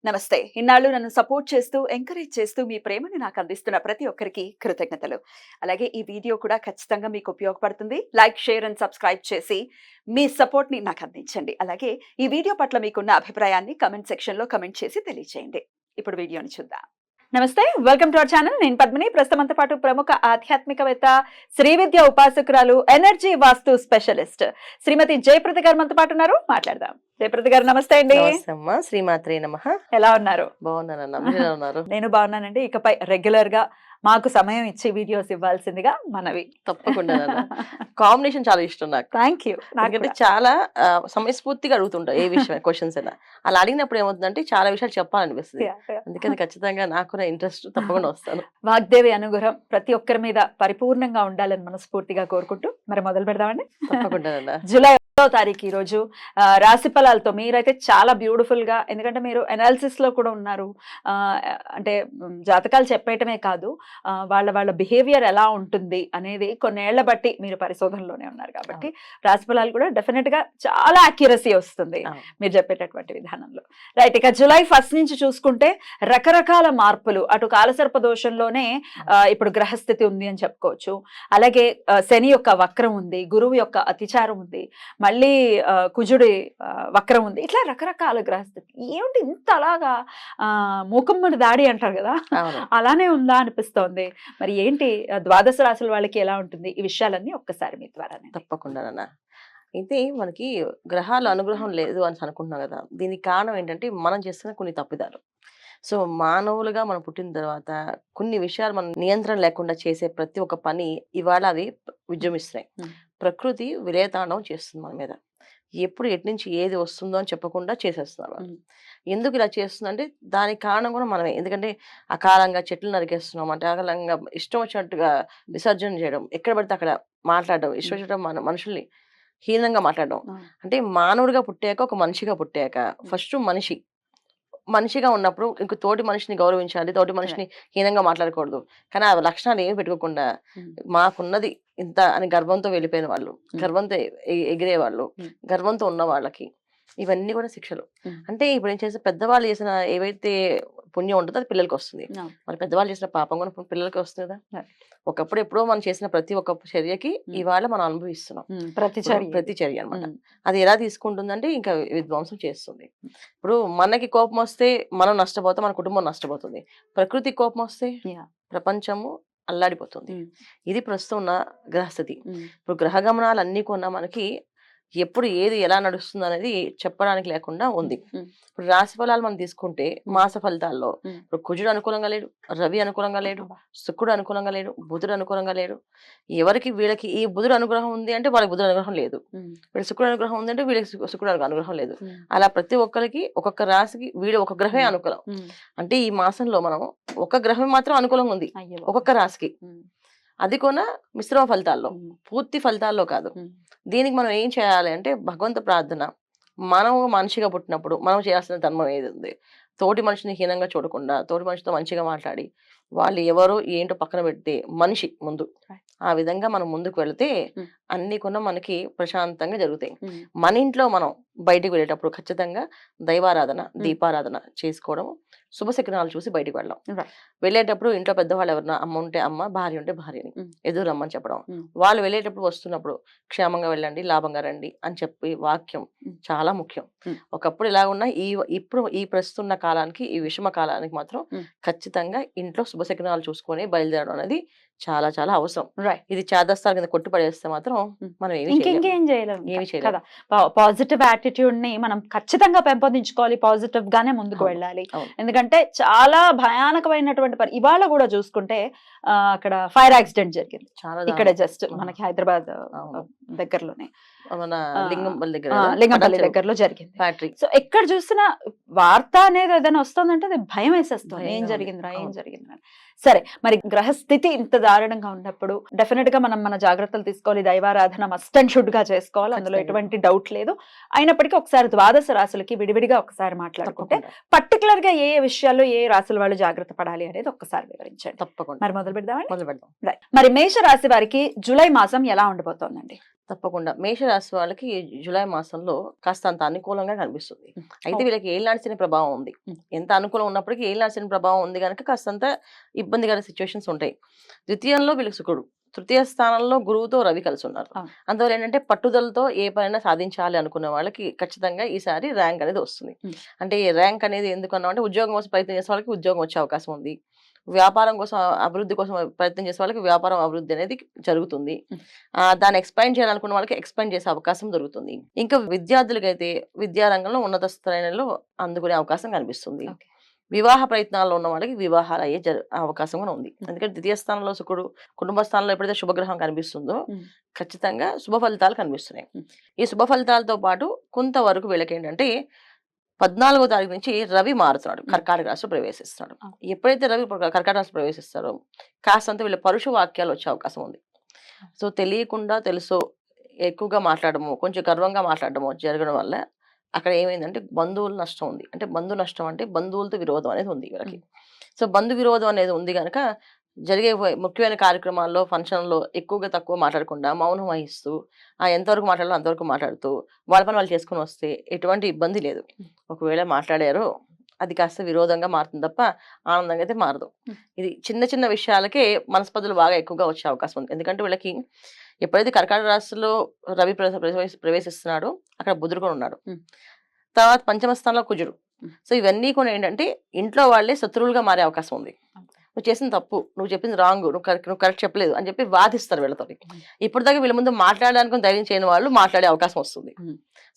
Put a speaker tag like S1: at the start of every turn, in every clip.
S1: నమస్తే. ఇన్నాళ్ళు నన్ను సపోర్ట్ చేస్తూ, ఎంకరేజ్ చేస్తూ మీ ప్రేమని నాకు అందిస్తున్న ప్రతి ఒక్కరికి కృతజ్ఞతలు. అలాగే ఈ వీడియో కూడా ఖచ్చితంగా మీకు ఉపయోగపడుతుంది. లైక్, షేర్ అండ్ సబ్స్క్రైబ్ చేసి మీ సపోర్ట్‌ని నాకు అందించండి. అలాగే ఈ వీడియో పట్ల మీకున్న అభిప్రాయాన్ని కామెంట్ సెక్షన్‌లో కామెంట్ చేసి తెలియజేయండి. ఇప్పుడు వీడియోని చూద్దాం. నమస్తే, వెల్కమ్ టు అవర్ ఛానల్. నేను పద్మిని. ప్రస్తుతంతో పాటు ప్రముఖ ఆధ్యాత్మికవేత్త, శ్రీ విద్య ఉపాసకురాలు, ఎనర్జీ వాస్తు స్పెషలిస్ట్ శ్రీమతి జయప్రద గారు మనతో పాటు ఉన్నారు. మాట్లాడదాం. జయప్రద గారు నమస్తే అండి.
S2: శ్రీమాత్రే నమః.
S1: ఎలా ఉన్నారు?
S2: బాగున్నాను.
S1: నేను బాగున్నానండి. ఇకపై రెగ్యులర్ గా మాకు సమయం ఇచ్చి వీడియోస్ ఇవ్వాల్సిందిగా మనవి.
S2: తప్పకుండా కాంబినేషన్ చాలా ఇష్టం నాకు.
S1: Thank you.
S2: నాకంటే చాలా సమయస్ఫూర్తిగా అడుగుతుంటా ఏ విషయం క్వశ్చన్స్ అయినా. అలా అడిగినప్పుడు ఏమవుతుందంటే చాలా విషయాలు చెప్పాలనిపిస్తుంది. అందుకని ఖచ్చితంగా నాకు ఇంట్రెస్ట్ తప్పకుండా వస్తాను.
S1: వాగ్దేవి అనుగ్రహం ప్రతి ఒక్కరి మీద పరిపూర్ణంగా ఉండాలని మనస్ఫూర్తిగా కోరుకుంటూ మరి మొదలు పెడదామండి.
S2: తప్పకుండా.
S1: జూలై 1వ తారీఖు ఈ రోజు రాశి ఫలాలతో మీరైతే చాలా బ్యూటిఫుల్ గా, ఎందుకంటే మీరు అనాలిసిస్ లో కూడా ఉన్నారు. అంటే జాతకాలు చెప్పేయటమే కాదు, వాళ్ళ బిహేవియర్ ఎలా ఉంటుంది అనేది కొన్నేళ్ల బట్టి మీరు పరిశోధనలోనే ఉన్నారు కాబట్టి రాశి ఫలాలు కూడా డెఫినెట్ గా చాలా అక్యురసీ వస్తుంది మీరు చెప్పేటటువంటి విధానంలో. రైట్, ఇక జూలై 1 నుంచి చూసుకుంటే రకరకాల మార్పులు. అటు కాలసర్ప దోషంలోనే ఇప్పుడు గ్రహస్థితి ఉంది అని చెప్పుకోవచ్చు. అలాగే శని యొక్క వక్రం ఉంది, గురువు యొక్క అతిచారం ఉంది, మళ్ళీ కుజుడి వక్రం ఉంది. ఇట్లా రకరకాల గ్రహస్థితి. ఏమిటి ఇంత అలాగా మూకమ్మడి దాడి అంటారు కదా, అలానే ఉందా అనిపిస్తోంది. మరి ఏంటి ద్వాదశ రాశుల వాళ్ళకి ఎలా ఉంటుంది? ఈ విషయాలన్నీ ఒక్కసారి మీ ద్వారా.
S2: తప్పకుండా. అయితే మనకి గ్రహాల అనుగ్రహం లేదు అని అనుకుంటున్నాం కదా. దీనికి కారణం ఏంటంటే మనం చేస్తున్న కొన్ని తప్పిదాలు. సో మానవులుగా మనం పుట్టిన తర్వాత కొన్ని విషయాలు మనం నియంత్రణ లేకుండా చేసే ప్రతి ఒక్క పని ఇవాళ అవి విజృంభిస్తున్నాయి. ప్రకృతి విలయతాండవం చేస్తుంది మన మీద. ఎప్పుడు ఎటు నుంచి ఏది వస్తుందో అని చెప్పకుండా చేసేస్తున్నారు వాళ్ళు. ఎందుకు ఇలా చేస్తుందంటే దానికి కారణం కూడా మనమే. ఎందుకంటే అకాలంగా చెట్లు నరికేస్తున్నాం, అంటే అకాలంగా ఇష్టం వచ్చినట్టుగా విసర్జన చేయడం, ఎక్కడ పడితే అక్కడ మాట్లాడడం, ఇష్టం వచ్చినట్టు మన మనుషుల్ని హీనంగా మాట్లాడడం. అంటే మానవుడిగా పుట్టాక, ఒక మనిషిగా పుట్టాక ఫస్ట్ మనిషిగా ఉన్నప్పుడు ఇంక తోటి మనిషిని గౌరవించాలి, తోటి మనిషిని హీనంగా మాట్లాడకూడదు. కానీ ఆ లక్షణాలు ఏమి పెట్టుకోకుండా మాకున్నది ఇంత అని గర్వంతో వెళ్ళిపోయిన వాళ్ళు, గర్వంతో ఎగిరే వాళ్ళు, గర్వంతో ఉన్న వాళ్ళకి ఇవన్నీ కూడా శిక్షలు. అంటే ఇప్పుడు ఏం చేస్తే పెద్దవాళ్ళు చేసిన ఏవైతే పుణ్యం ఉంటుందో అది పిల్లలకి వస్తుంది. మరి పెద్దవాళ్ళు చేసిన పాపం కూడా పిల్లలకి వస్తుంది కదా. ఒకప్పుడు ఎప్పుడో మనం చేసిన ప్రతి ఒక్క చర్యకి ఇవాళ మనం అనుభవిస్తున్నాం. ప్రతి చర్య అనమాట. అది ఎలా తీసుకుంటుందంటే ఇంకా విధ్వంసం చేస్తుంది. ఇప్పుడు మనకి కోపం వస్తే మనం నష్టపోతాం, మన కుటుంబం నష్టపోతుంది. ప్రకృతి కోపం వస్తే ప్రపంచము అల్లాడిపోతుంది. ఇది ప్రస్తుతం ఉన్న గ్రహస్థితి. ఇప్పుడు గ్రహ గమనాలు అన్ని కొన్నా మనకి ఎప్పుడు ఏది ఎలా నడుస్తుంది అనేది చెప్పడానికి లేకుండా ఉంది. ఇప్పుడు రాశి ఫలాలు మనం తీసుకుంటే మాస ఫలితాల్లో ఇప్పుడు కుజుడు అనుకూలంగా లేడు, రవి అనుకూలంగా లేడు, శుక్రుడు అనుకూలంగా లేడు, బుధుడు అనుకూలంగా లేడు. ఎవరికి వీళ్ళకి ఈ బుధుడు అనుగ్రహం ఉంది అంటే వాళ్ళకి బుధుడు అనుగ్రహం లేదు, వీళ్ళకి శుక్రుడు అనుగ్రహం ఉంది అంటే వీళ్ళకి శుక్రుడు అనుగ్రహం లేదు. అలా ప్రతి ఒక్కరికి ఒక్కొక్క రాశికి వీడు ఒక గ్రహమే అనుకూలం. అంటే ఈ మాసంలో మనం ఒక గ్రహం మాత్రం అనుకూలంగా ఉంది ఒక్కొక్క రాశికి. అది కూడా మిశ్రమ ఫలితాల్లో, పూర్తి ఫలితాల్లో కాదు. దీనికి మనం ఏం చేయాలి అంటే భగవంత ప్రార్థన. మనం మనిషిగా పుట్టినప్పుడు మనం చేయాల్సిన ధర్మం ఏది ఉంది, తోటి మనిషిని హీనంగా చూడకుండా తోటి మనిషితో మంచిగా మాట్లాడి వాళ్ళు ఎవరో ఏంటో పక్కన పెడితే మనిషి ముందు ఆ విధంగా మనం ముందుకు వెళితే అన్ని కూడా మనకి ప్రశాంతంగా జరుగుతాయి. మన ఇంట్లో మనం బయటికి వెళ్ళేటప్పుడు ఖచ్చితంగా దైవారాధన, దీపారాధన చేసుకోవడం, శుభశకునాలు చూసి బయటికి వెళ్ళడం. వెళ్ళేటప్పుడు ఇంట్లో పెద్దవాళ్ళు ఎవరన్నా అమ్మ ఉంటే అమ్మ, భార్య ఉంటే భార్యని ఎదురు రమ్మని చెప్పడం. వాళ్ళు వెళ్ళేటప్పుడు వస్తున్నప్పుడు క్షేమంగా వెళ్ళండి, లాభంగా రండి అని చెప్పి వాక్యం చాలా ముఖ్యం. ఒకప్పుడు ఇలా ఉన్న ఇప్పుడు ఈ ప్రస్తున్న కాలానికి, ఈ విషమ కాలానికి మాత్రం ఖచ్చితంగా ఇంట్లో శుభశకునాలు చూసుకొని బయలుదేరడం అనేది చాలా చాలా అవసరం. ఇది చేదస్తాల కింద కొట్టి పడేస్తే మాత్రం మనం
S1: ఇంకేం చేయలేము. పాజిటివ్ యాటిట్యూడ్ ని మనం ఖచ్చితంగా పెంపొందించుకోవాలి, పాజిటివ్ గానే ముందుకు వెళ్ళాలి. ఎందుకంటే చాలా భయానకమైనటువంటి ఇవాళ కూడా చూసుకుంటే అక్కడ ఫైర్ యాక్సిడెంట్ జరిగింది ఇక్కడ జస్ట్ మనకి హైదరాబాద్ దగ్గరలోనే, లింగంపల్లి దగ్గరలో జరిగింది. సో ఎక్కడ చూసినా వార్త అనేది ఏదైనా వస్తుందంటే అది భయం వేసేస్తుంది, ఏం జరిగిందిరా. సరే, మరి గ్రహస్థితి ఇంత దారుణంగా ఉన్నప్పుడు డెఫినెట్ గా మనం మన జాగ్రత్తలు తీసుకోవాలి. దైవారాధన మస్ట్ అండ్ షుడ్ గా చేసుకోవాలి, అందులో ఎటువంటి డౌట్ లేదు. అయినప్పటికీ ఒకసారి ద్వాదశ రాశులకి విడివిడిగా ఒకసారి మాట్లాడుకుంటే పర్టికులర్ గా ఏ విషయాల్లో ఏ రాశుల వాళ్ళు జాగ్రత్త పడాలి అనేది ఒక్కసారి వివరించండి.
S2: తప్పకుండా.
S1: మరి మొదలు పెడదాం. మరి మేష రాశి వారికి జూలై మాసం ఎలా ఉండబోతోందండి?
S2: తప్పకుండా మేషరాశి వాళ్ళకి జూలై మాసంలో కాస్త అంత అనుకూలంగా కనిపిస్తుంది. అయితే
S1: ఓ.
S2: వీళ్ళకి ఏలినాటి శని ప్రభావం ఉంది. ఎంత అనుకూలం ఉన్నప్పటికీ ఏలినాటి శని ప్రభావం ఉంది కనుక కాస్తంత ఇబ్బందికర సిచ్యువేషన్స్ ఉంటాయి. ద్వితీయంలో వీళ్ళకి శుక్రుడు, తృతీయ స్థానంలో గురువుతో రవి కలిసి ఉన్నారు.
S1: ఆ.
S2: అందువల్ల ఏంటంటే పట్టుదలతో ఏ పనైనా సాధించాలి అనుకున్న వాళ్ళకి ఖచ్చితంగా ఈసారి ర్యాంక్ అనేది వస్తుంది. అంటే ఈ ర్యాంక్ అనేది ఎందుకన్నా అంటే ఉద్యోగం కోసం ప్రయత్నం చేసే వాళ్ళకి ఉద్యోగం వచ్చే అవకాశం ఉంది. వ్యాపారం కోసం అభివృద్ధి కోసం ప్రయత్నం చేసే వాళ్ళకి వ్యాపారం అభివృద్ధి అనేది జరుగుతుంది. దాన్ని ఎక్స్పాండ్ చేయాలనుకున్న వాళ్ళకి ఎక్స్పాండ్ చేసే అవకాశం దొరుకుతుంది. ఇంకా విద్యార్థులకైతే విద్యారంగంలో ఉన్నత శ్రేణిలో అందుకునే అవకాశం కనిపిస్తుంది. వివాహ ప్రయత్నాల్లో ఉన్న వాళ్ళకి వివాహాలు అయ్యే అవకాశం కూడా ఉంది. ఎందుకంటే ద్వితీయ స్థానంలో శుక్రుడు, కుటుంబ స్థానంలో ఎప్పుడైతే శుభగ్రహం కనిపిస్తుందో ఖచ్చితంగా శుభ ఫలితాలు కనిపిస్తున్నాయి. ఈ శుభ ఫలితాలతో పాటు కొంతవరకు వీళ్ళకి ఏంటంటే 14వ తారీఖు నుంచి రవి మారుతున్నాడు, కర్కాటక రాశిలో ప్రవేశిస్తున్నాడు. ఎప్పుడైతే రవి కర్కాటక రాశిలో ప్రవేశిస్తారో కాస్తంత వీళ్ళ పరుష వాక్యాలు వచ్చే అవకాశం ఉంది. సో తెలియకుండా తెలుసో ఎక్కువగా మాట్లాడము, కొంచెం గర్వంగా మాట్లాడము జరగడం వల్ల అక్కడ ఏమైందంటే బంధువుల నష్టం ఉంది. అంటే బంధు నష్టం అంటే బంధువులతో విరోధం అనేది ఉంది వీళ్ళకి. సో బంధు విరోధం అనేది ఉంది కనుక జరిగే ముఖ్యమైన కార్యక్రమాల్లో ఫంక్షన్లో ఎక్కువగా తక్కువ మాట్లాడకుండా మౌనం వహిస్తూ ఎంతవరకు మాట్లాడాలో అంతవరకు మాట్లాడుతూ వాళ్ళ పని వాళ్ళు చేసుకుని వస్తే ఎటువంటి ఇబ్బంది లేదు. ఒకవేళ మాట్లాడారో అది కాస్త విరోధంగా మారుతుంది తప్ప ఆనందంగా అయితే మారదు. ఇది చిన్న చిన్న విషయాలకే మనస్పర్ధలు బాగా ఎక్కువగా వచ్చే అవకాశం ఉంది. ఎందుకంటే వీళ్ళకి ఎప్పుడైతే కర్కాటక రాశిలో రవి ప్రవేశిస్తున్నాడో అక్కడ బుధుడు కూడా ఉన్నాడు. తర్వాత పంచమ స్థానంలో కుజుడు. సో ఇవన్నీ కూడా ఏంటంటే ఇంట్లో వాళ్ళే శత్రువులుగా మారే అవకాశం ఉంది. నువ్వు చేసిన తప్పు, నువ్వు చెప్పింది రాంగ్, నువ్వు కరెక్ట్ చెప్పలేదు అని చెప్పి వాదిస్తారు వీళ్ళతో. ఇప్పుడు దాకా వీళ్ళ ముందు మాట్లాడడానికి ధైర్యం చేయని వాళ్ళు మాట్లాడే అవకాశం వస్తుంది.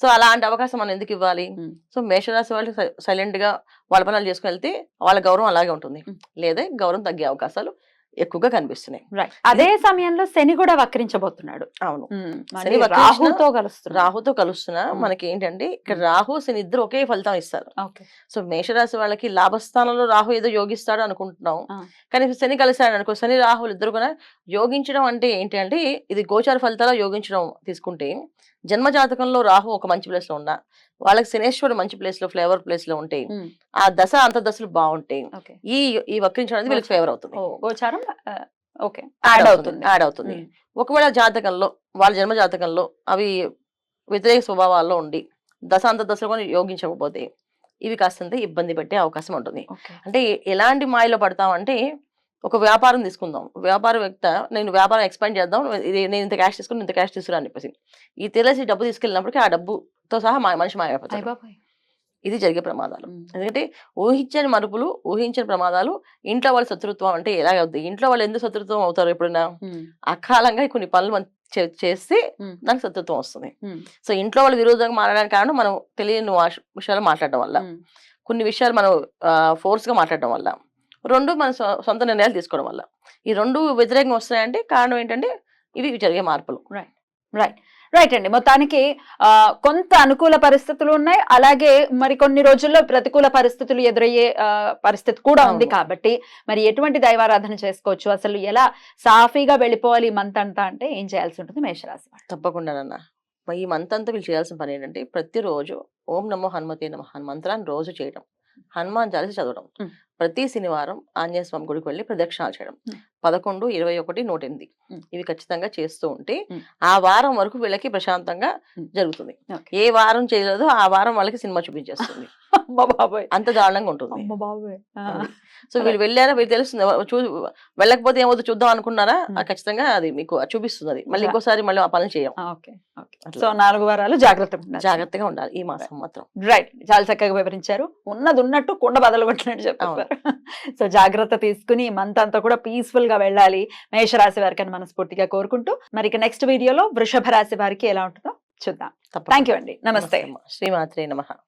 S2: సో అలాంటి అవకాశం మనం ఎందుకు ఇవ్వాలి? సో మేషరాశి వాళ్ళు సైలెంట్ గా వాళ్ళ పనులు చేసుకుని వెళ్తే వాళ్ళ గౌరవం అలాగే ఉంటుంది, లేదా గౌరవం తగ్గే అవకాశాలు ఎక్కువగా కనిపిస్తున్నాయి.
S1: అదే సమయంలో శని కూడా వక్రించబోతున్నాడు.
S2: అవును,
S1: శని రాహుతో
S2: కలుస్తున్నా మనకి ఏంటంటే ఇక్కడ రాహు శని ఇద్దరు ఒకే ఫలితం ఇస్తారు. సో మేషరాశి వాళ్ళకి లాభస్థానంలో రాహు ఏదో యోగిస్తాడు అనుకుంటున్నాం, కానీ శని కలిశాడు అనుకో, శని రాహులు ఇద్దరు కూడా యోగించడం అంటే ఏంటి అంటే ఇది గోచార ఫలితాలు యోగించడం తీసుకుంటే జన్మ జాతకంలో రాహు ఒక మంచి ప్లేస్ లో ఉన్నా వాళ్ళకి శనేశ్వరుడు మంచి ప్లేస్ లో ఫ్లేవర్ ప్లేస్ లో ఉంటాయి, ఆ దశ అంత దశలు బాగుంటాయి, ఈ వక్రించడం అనేది వీళ్ళకి ఫేవర్ అవుతుంది,
S1: గోచారం
S2: యాడ్ అవుతుంది. ఒకవేళ జాతకంలో వాళ్ళ జన్మ జాతకంలో అవి వ్యతిరేక స్వభావాల్లో ఉండి దశ అంత దశలు కూడా యోగించకపోతే ఇవి కాస్తంత ఇబ్బంది పెట్టే అవకాశం ఉంటుంది. అంటే ఎలాంటి మాయలో పడతామంటే ఒక వ్యాపారం తీసుకుందాం, వ్యాపారవేత్త నేను వ్యాపారం ఎక్స్పాండ్ చేద్దాం, నేను ఇంత క్యాష్ తీసుకుని ఇంత క్యాష్ తీసుకురా అని చెప్పేసి ఈ తెలిసి డబ్బు తీసుకెళ్ళినప్పటికీ ఆ డబ్బుతో సహా మనిషి మాయమైపోతాడు. ఇది జరిగే ప్రమాదాలు. ఎందుకంటే ఊహించని మరుపులు, ఊహించని ప్రమాదాలు. ఇంట్లో వాళ్ళ శత్రుత్వం అంటే ఎలాగ అవుతుంది? ఇంట్లో వాళ్ళు ఎందుకు శత్రుత్వం అవుతారు? ఎప్పుడైనా అకాలంగా కొన్ని పనులు మనం చేస్తే నాకు శత్రుత్వం వస్తుంది. సో ఇంట్లో వాళ్ళు విరోధంగా మారడానికి కారణం మనం తెలియని విషయాలు మాట్లాడడం వల్ల, కొన్ని విషయాలు మనం ఫోర్స్ గా మాట్లాడడం వల్ల, రెండు మన సొంత నిర్ణయాలు తీసుకోవడం వల్ల. ఈ రెండు వ్యతిరేకంగా వస్తున్నాయంటే కారణం ఏంటంటే ఇవి జరిగే మార్పులు.
S1: రైట్ అండి. మొత్తానికి కొంత అనుకూల పరిస్థితులు ఉన్నాయి, అలాగే మరి కొన్ని రోజుల్లో ప్రతికూల పరిస్థితులు ఎదురయ్యే పరిస్థితి కూడా ఉంది. కాబట్టి మరి ఎటువంటి దైవారాధన చేసుకోవచ్చు, అసలు ఎలా సాఫీగా వెళ్ళిపోవాలి ఈ మంత్ అంతా అంటే ఏం చేయాల్సి ఉంటుంది మేషరాశి?
S2: తప్పకుండానన్నా ఈ మంత్ అంతా వీళ్ళు చేయాల్సిన పని ఏంటంటే ప్రతిరోజు ఓం నమో హనుమతే నమః మంత్రాన్ని రోజు చేయడం, హనుమాన్ చాలీస చదవడం, ప్రతి శనివారం ఆంజనేయ స్వామి గుడికి వెళ్ళి ప్రదక్షిణాలు చేయడం, 11, 21, 108 ఇవి ఖచ్చితంగా చేస్తూ ఉంటే ఆ వారం వరకు వీళ్ళకి ప్రశాంతంగా జరుగుతుంది. ఏ వారం చేయలేదో ఆ వారం వాళ్ళకి సినిమా చూపించేస్తుంది. అంత దారుణంగా ఉంటుంది. సో వీళ్ళు వెళ్ళారా వీళ్ళు తెలుస్తుంది, వెళ్ళకపోతే ఏమవుతుందో చూద్దాం అనుకున్నారా, ఖచ్చితంగా అది మీకు చూపిస్తుంది. అది మళ్ళీ ఇంకోసారి మళ్ళీ ఆ పనులు చేయం.
S1: సో 4 వారాలు
S2: జాగ్రత్తగా ఉండాలి ఈ మాసం మాత్రం.
S1: రైట్, చాలా చక్కగా వివరించారు. ఉన్నది ఉన్నట్టు కుండ బదలు కొట్టినట్టు చెప్పారు. సో జాగ్రత్త తీసుకుని మంత్ అంతా కూడా పీస్ఫుల్ గా వెళ్ళాలి మేషరాశి వారికి అని మనస్ఫూర్తిగా కోరుకుంటూ, మరి నెక్స్ట్ వీడియోలో వృషభ రాశి వారికి ఎలా ఉంటుందో చూద్దాం. థ్యాంక్ యూ అండి. నమస్తే.
S2: శ్రీమాత్రే నమః.